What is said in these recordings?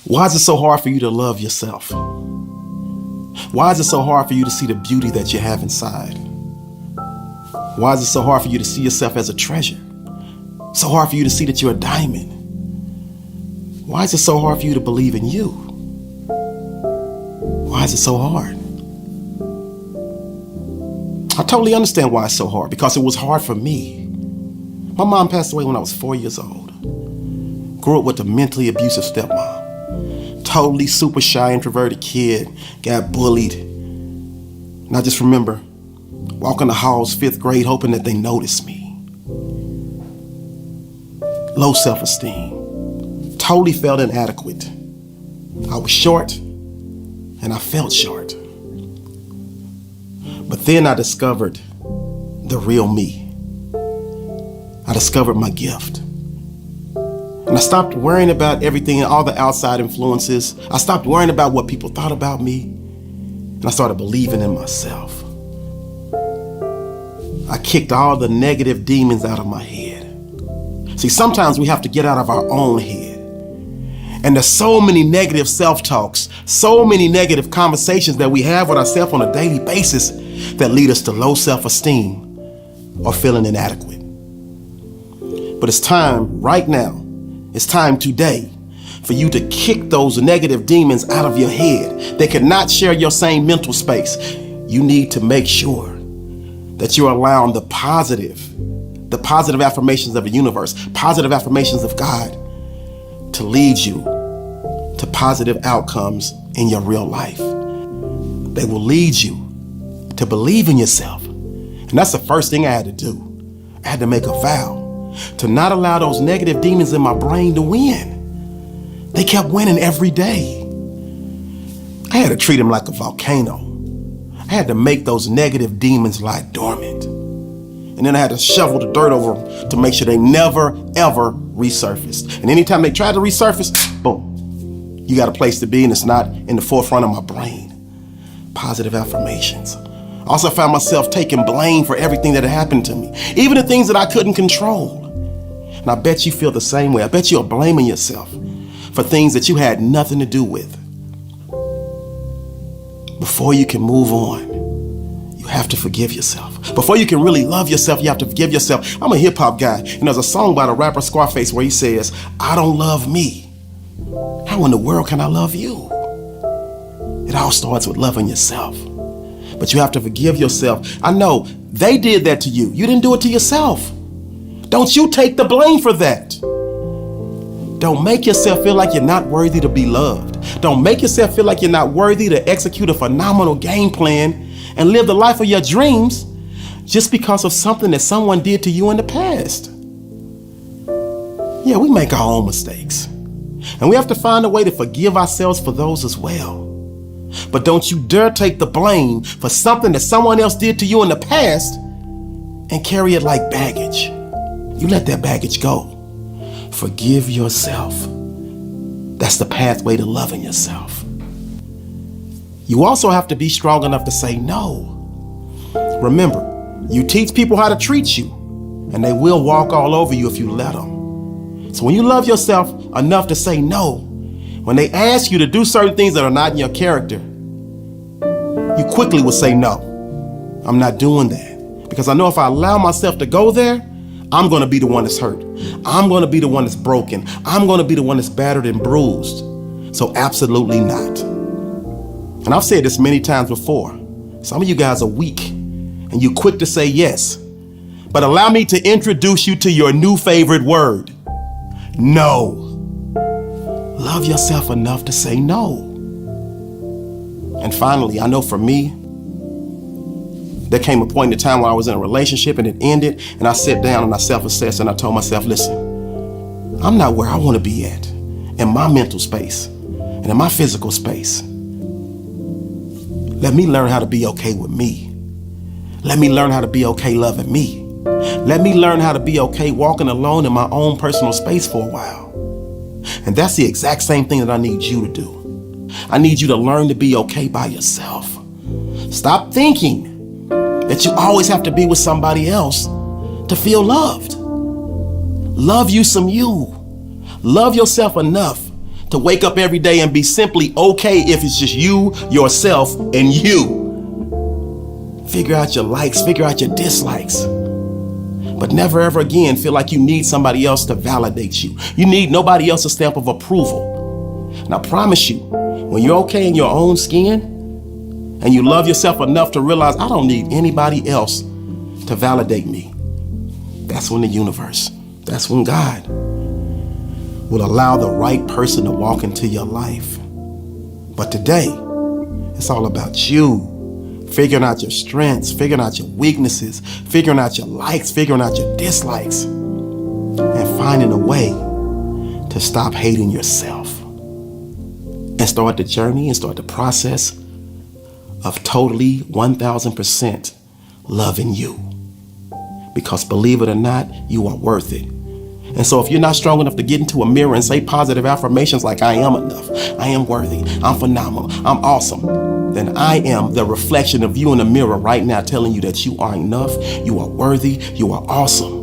Why is it so hard for you to love yourself? Why is it so hard for you to see the beauty that you have inside? Why is it so hard for you to see yourself as a treasure? So hard for you to see that you're a diamond? Why is it so hard for you to believe in you? Why is it so hard? I totally understand why it's so hard, because it was hard for me. My mom passed away when I was 4 years old. Grew up with a mentally abusive stepmom. Totally super shy, introverted kid, got bullied. And I just remember walking the halls 5th grade hoping that they noticed me. Low self-esteem. Totally felt inadequate. I was short and I felt short. But then I discovered the real me. I discovered my gift. And I stopped worrying about everything and all the outside influences. I stopped worrying about what people thought about me. And I started believing in myself. I kicked all the negative demons out of my head. See, sometimes we have to get out of our own head. And there's so many negative self-talks, so many negative conversations that we have with ourselves on a daily basis that lead us to low self-esteem or feeling inadequate. But it's time right now, it's time today for you to kick those negative demons out of your head. They cannot share your same mental space. You need to make sure that you're allowing the positive affirmations of the universe, positive affirmations of God to lead you to positive outcomes in your real life. They will lead you to believe in yourself. And that's the first thing I had to do. I had to make a vow to not allow those negative demons in my brain to win. They kept winning every day. I had to treat them like a volcano. I had to make those negative demons lie dormant. And then I had to shovel the dirt over them to make sure they never, ever resurfaced. And anytime they tried to resurface, boom, you got a place to be, and it's not in the forefront of my brain. Positive affirmations. I also found myself taking blame for everything that had happened to me, even the things that I couldn't control. And I bet you feel the same way. I bet you're blaming yourself for things that you had nothing to do with. Before you can move on, you have to forgive yourself. Before you can really love yourself, you have to forgive yourself. I'm a hip hop guy, and there's a song by the rapper Scarface where he says, "I don't love me. How in the world can I love you?" It all starts with loving yourself. But you have to forgive yourself. I know they did that to you. You didn't do it to yourself. Don't you take the blame for that. Don't make yourself feel like you're not worthy to be loved. Don't make yourself feel like you're not worthy to execute a phenomenal game plan and live the life of your dreams just because of something that someone did to you in the past. Yeah, we make our own mistakes. And we have to find a way to forgive ourselves for those as well. But don't you dare take the blame for something that someone else did to you in the past and carry it like baggage. You let that baggage go. Forgive yourself. That's the pathway to loving yourself. You also have to be strong enough to say no. Remember, you teach people how to treat you, and they will walk all over you if you let them. So when you love yourself enough to say no, when they ask you to do certain things that are not in your character, you quickly will say no. I'm not doing that. Because I know if I allow myself to go there, I'm going to be the one that's hurt. I'm going to be the one that's broken. I'm going to be the one that's battered and bruised. So absolutely not. And I've said this many times before. Some of you guys are weak and you're quick to say yes. But allow me to introduce you to your new favorite word. No. Love yourself enough to say no. And finally, I know for me, there came a point in time where I was in a relationship and it ended, and I sat down and I self-assessed and I told myself, listen, I'm not where I want to be at in my mental space and in my physical space. Let me learn how to be okay with me. Let me learn how to be okay loving me. Let me learn how to be okay walking alone in my own personal space for a while. And that's the exact same thing that I need you to do. I need you to learn to be okay by yourself. Stop thinking that you always have to be with somebody else to feel loved. Love you some you. Love yourself enough To wake up every day and be simply okay if it's just you, yourself, and you. Figure out your likes, figure out your dislikes. But never ever again feel like you need somebody else to validate you. You need nobody else's stamp of approval. And I promise you, when you're okay in your own skin and you love yourself enough to realize I don't need anybody else to validate me, that's when the universe, that's when God will allow the right person to walk into your life. But today, it's all about you. Figuring out your strengths, figuring out your weaknesses, figuring out your likes, figuring out your dislikes, and finding a way to stop hating yourself and start the journey and start the process of totally 1000% loving you. Because believe it or not, you are worth it. And so if you're not strong enough to get into a mirror and say positive affirmations like I am enough, I am worthy, I'm phenomenal, I'm awesome, then I am the reflection of you in the mirror right now telling you that you are enough, you are worthy, you are awesome.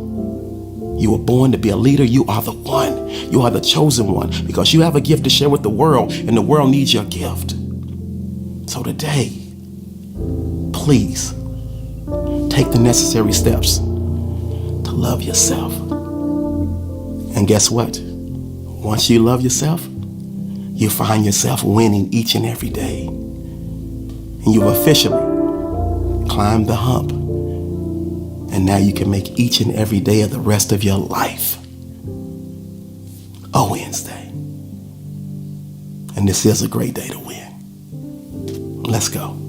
You were born to be a leader. You are the one. You are the chosen one because you have a gift to share with the world and the world needs your gift. So today, please take the necessary steps to love yourself. And guess what? Once you love yourself, you find yourself winning each and every day. And you've officially climbed the hump. And now you can make each and every day of the rest of your life a Wednesday. And this is a great day to win. Let's go.